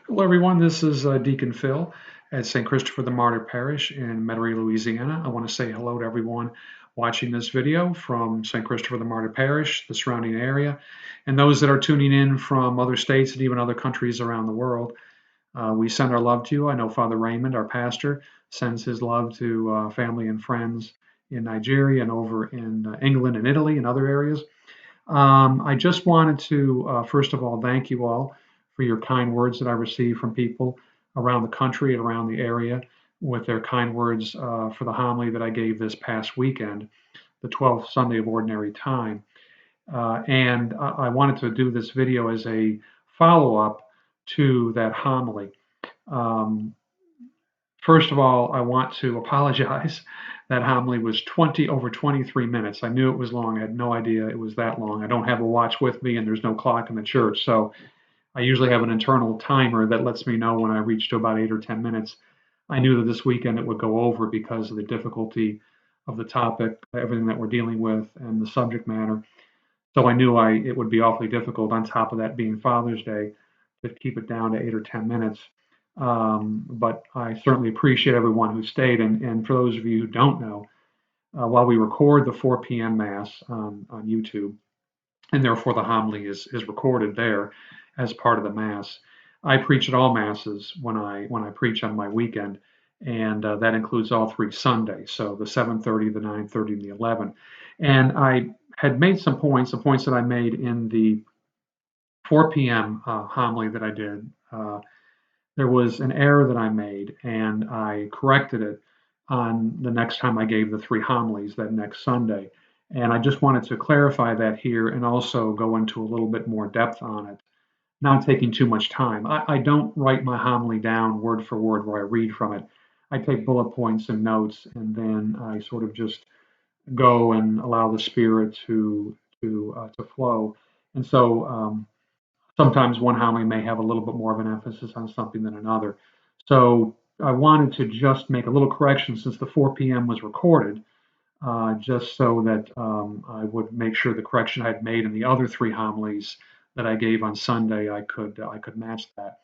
Hello, everyone. This is Deacon Phil at St. Christopher the Martyr Parish in Metairie, Louisiana. I want to say hello to everyone watching this video from St. Christopher the Martyr Parish, the surrounding area, and those that are tuning in from other states and even other countries around the world. We send our love to you. I know Father Raymond, our pastor, sends his love to family and friends in Nigeria and over in England and Italy and other areas. I just wanted to, first of all, thank you all for your kind words that I received from people around the country and around the area with their kind words for the homily that I gave this past weekend, the 12th Sunday of Ordinary Time. And I wanted to do this video as a follow up to that homily. Um, First of all, I want to apologize. That homily was over 23 minutes. I knew it was long. I had no idea it was that long. I don't have a watch with me, and there's no clock in the church. So I usually have an internal timer that lets me know when I reach to about 8 or 10 minutes. I knew that this weekend it would go over because of the difficulty of the topic, everything that we're dealing with, and the subject matter. So I knew it would be awfully difficult, on top of that being Father's Day, to keep it down to 8 or 10 minutes. But I certainly appreciate everyone who stayed. And for those of you who don't know, while we record the 4 p.m. Mass on YouTube, and therefore the homily is recorded there as part of the Mass, I preach at all Masses when I preach on my weekend, and that includes all three Sundays, so the 7:30, the 9:30, and the 11. And I had made some points, the points that I made in the 4 p.m. Homily that I did. There was an error that I made, and I corrected it on the next time I gave the three homilies that next Sunday. And I just wanted to clarify that here and also go into a little bit more depth on it, not taking too much time. I don't write my homily down word for word where I read from it. I take bullet points and notes, and then I sort of just go and allow the Spirit to flow. And so sometimes one homily may have a little bit more of an emphasis on something than another. So I wanted to just make a little correction since the 4 p.m. was recorded, just so that I would make sure the correction I had made in the other three homilies that I gave on Sunday, I could match that.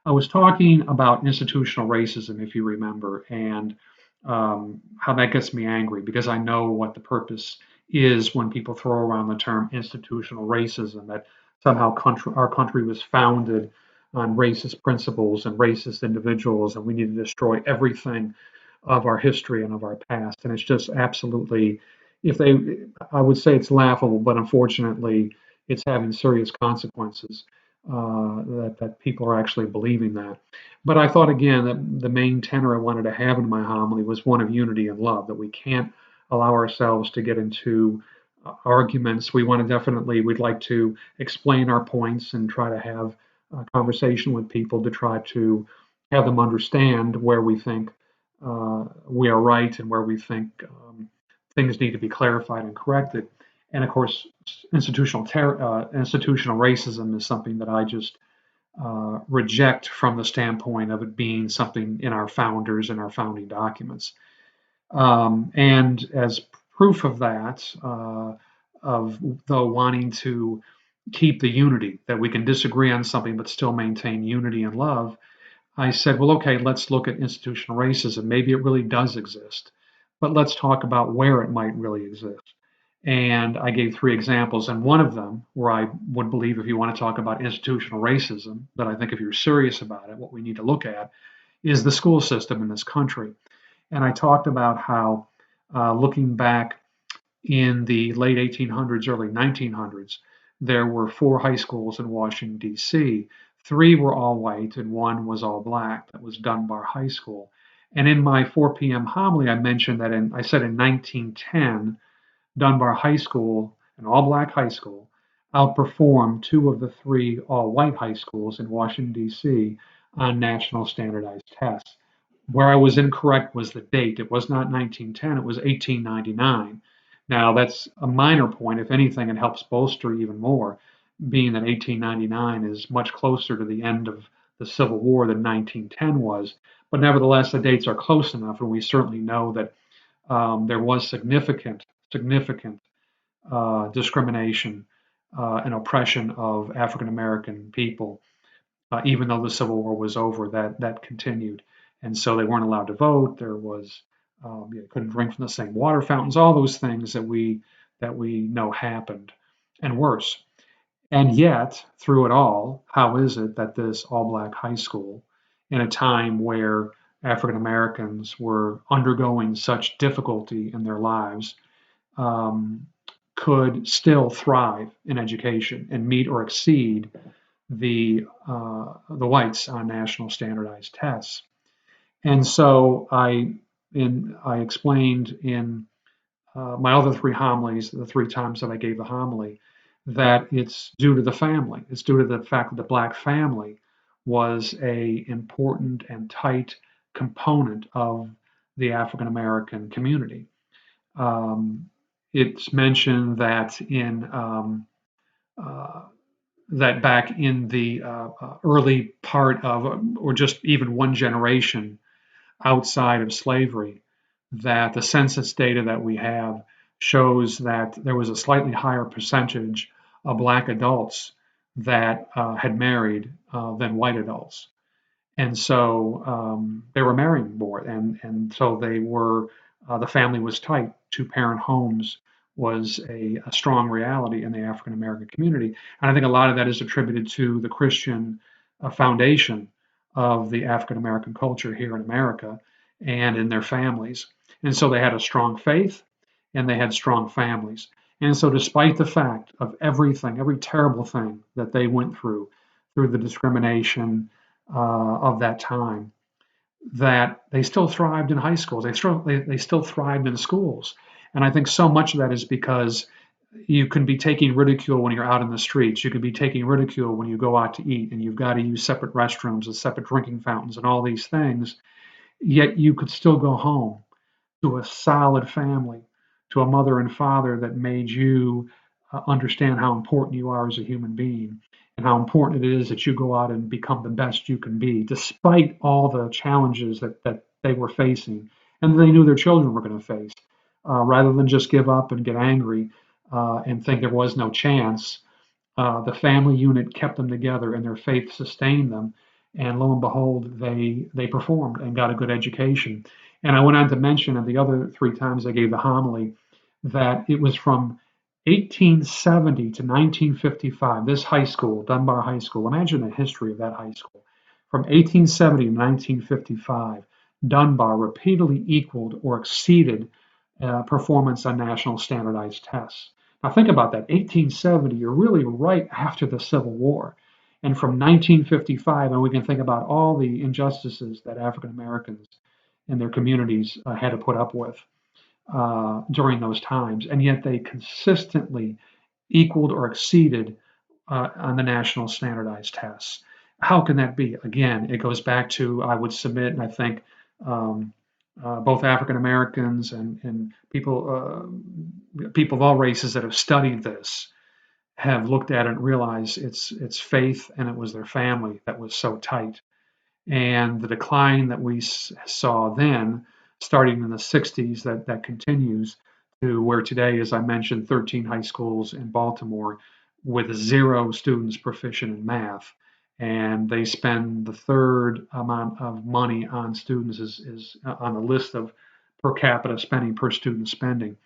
I was talking about institutional racism, if you remember, and how that gets me angry because I know what the purpose is when people throw around the term institutional racism, that somehow our country was founded on racist principles and racist individuals, and we need to destroy everything of our history and of our past. And it's just absolutely, if they, I would say it's laughable, but unfortunately, it's having serious consequences that people are actually believing that. But I thought again that the main tenor I wanted to have in my homily was one of unity and love, that we can't allow ourselves to get into arguments. We'd like to explain our points and try to have a conversation with people to try to have them understand where we think we are right and where we think things need to be clarified and corrected. And of course, institutional racism is something that I just reject from the standpoint of it being something in our founders and our founding documents. And as proof of that, of though wanting to keep the unity, that we can disagree on something but still maintain unity and love, I said, well, okay, let's look at institutional racism. Maybe it really does exist, but let's talk about where it might really exist. And I gave three examples, and one of them, where I would believe if you want to talk about institutional racism, that I think if you're serious about it, what we need to look at is the school system in this country. And I talked about how, looking back in the late 1800s, early 1900s, there were four high schools in Washington, D.C. Three were all white and one was all black. That was Dunbar High School. And in my 4 p.m. homily, I mentioned that I said in 1910, Dunbar High School, an all black high school, outperformed two of the three all white high schools in Washington, D.C. on national standardized tests. Where I was incorrect was the date. It was not 1910, it was 1899. Now, that's a minor point. If anything, it helps bolster even more, being that 1899 is much closer to the end of the Civil War than 1910 was. But nevertheless, the dates are close enough, and we certainly know that there was significant discrimination and oppression of African American people even though the Civil War was over, that continued, and so they weren't allowed to vote. There was you couldn't drink from the same water fountains. All those things that we know happened, and worse. And yet, through it all, how is it that this all-black high school, in a time where African Americans were undergoing such difficulty in their lives, um, could still thrive in education and meet or exceed the whites on national standardized tests? And so I explained in my other three homilies, the three times that I gave the homily, that it's due to the family. It's due to the fact that the black family was a important and tight component of the African American community. Um, it's mentioned that in uh, that back in the early part of, or just even one generation outside of slavery, that the census data that we have shows that there was a slightly higher percentage of black adults that had married than white adults. And so they were marrying more, and so they were the family was tight. Two-parent homes was a strong reality in the African American community, and I think a lot of that is attributed to the Christian foundation of the African American culture here in America and in their families. And so they had a strong faith, and they had strong families. And so, despite the fact of everything, every terrible thing that they went through the discrimination of that time, that they still thrived in high schools. They still thrived in schools. And I think so much of that is because you can be taking ridicule when you're out in the streets. You can be taking ridicule when you go out to eat, and you've got to use separate restrooms and separate drinking fountains and all these things. Yet you could still go home to a solid family, to a mother and father that made you understand how important you are as a human being and how important it is that you go out and become the best you can be, despite all the challenges that they were facing and they knew their children were going to face. Rather than just give up and get angry and think there was no chance, the family unit kept them together and their faith sustained them. And lo and behold, they performed and got a good education. And I went on to mention at the other three times I gave the homily that it was from 1870 to 1955, this high school, Dunbar High School, imagine the history of that high school. From 1870 to 1955, Dunbar repeatedly equaled or exceeded performance on national standardized tests. Now think about that, 1870, you're really right after the Civil War. And from 1955, and we can think about all the injustices that African Americans and their communities had to put up with during those times, and yet they consistently equaled or exceeded on the national standardized tests. How can that be? Again, it goes back to, I would submit, and I think um, both African Americans and people of all races that have studied this have looked at it and realized it's faith and it was their family that was so tight. And the decline that we saw then, starting in the 60s, that continues to where today, as I mentioned, 13 high schools in Baltimore with zero students proficient in math. And they spend the third amount of money on students is on the list of per capita spending, per student spending.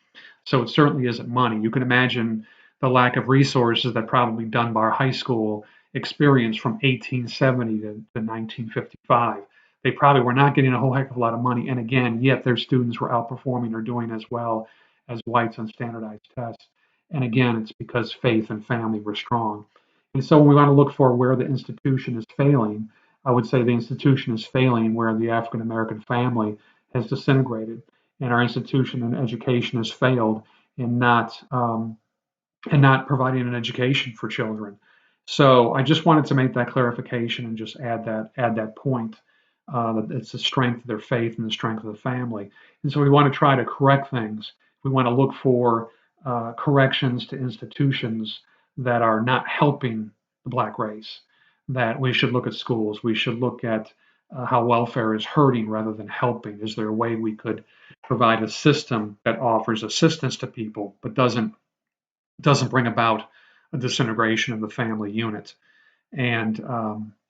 So it certainly isn't money. You can imagine the lack of resources that probably Dunbar High School experienced from 1870 to 1955. They probably were not getting a whole heck of a lot of money. And again, yet their students were outperforming or doing as well as whites on standardized tests. And again, it's because faith and family were strong. And so when we want to look for where the institution is failing, I would say the institution is failing where the African American family has disintegrated and our institution and education has failed in not providing an education for children. So I just wanted to make that clarification and just add that point that it's the strength of their faith and the strength of the family. And so we want to try to correct things. We want to look for corrections to institutions that are not helping the black race. That we should look at schools. We should look at how welfare is hurting rather than helping. Is there a way we could provide a system that offers assistance to people but doesn't bring about a disintegration of the family unit? And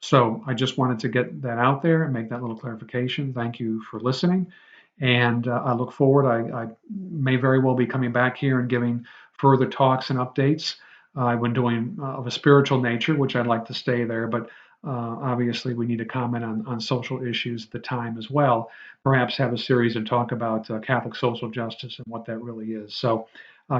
So I just wanted to get that out there and make that little clarification. Thank you for listening. And I look forward. I may very well be coming back here and giving further talks and updates. I've been doing of a spiritual nature, which I'd like to stay there, but obviously we need to comment on social issues at the time as well. Perhaps have a series and talk about Catholic social justice and what that really is. So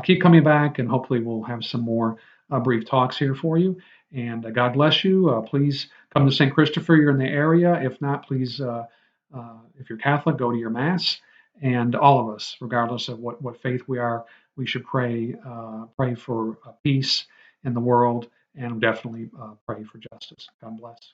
keep coming back, and hopefully we'll have some more brief talks here for you. And God bless you. Please come to St. Christopher. You're in the area. If not, please, if you're Catholic, go to your Mass. And all of us, regardless of what faith we are, we should pray for peace in the world, and definitely pray for justice. God bless.